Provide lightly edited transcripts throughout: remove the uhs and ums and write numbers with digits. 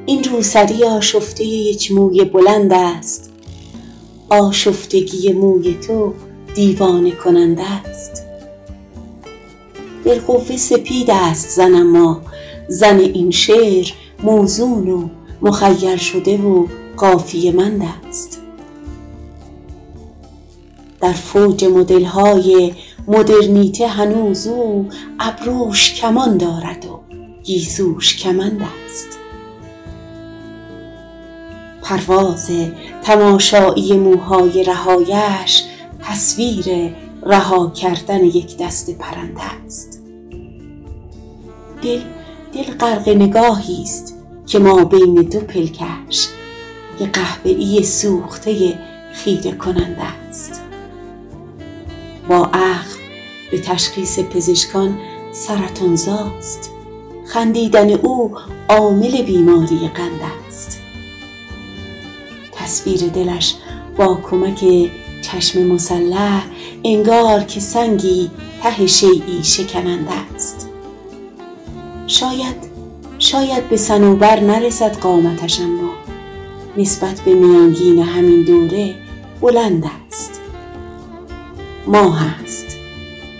این روسری آشفته یک موی بلند است، آشفتگی موی تو دیوانه کننده است. بالقوه سپید است زن، اما زن این شعر موزون و مخیر شده و قافیه مند است. در فوج مدل‌های مدرنیته هنوز او ابروش کمان دارد و گیسوش کمند است. پرواز تماشایی موهای رهایش تصویر رها کردن یک دست پرنده است. دل غرق نگاهی است که ما بین دو پلکش یک قهوه‌ای سوخته خیره کننده است. با اخم به تشخیص پزشکان سرطانزاست، خندیدن او عامل بیماری قند است. تصویر دلش با کمک چشم مسلح انگار که سنگی ته شیئی شکننده است. شاید به صنوبر نرسد قامتش، اما نسبت به میانگین همین دوره بلند است.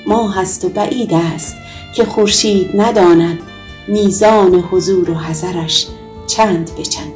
ماه است و بعید است که خورشید نداند میزان حضور و حضرش چند به چند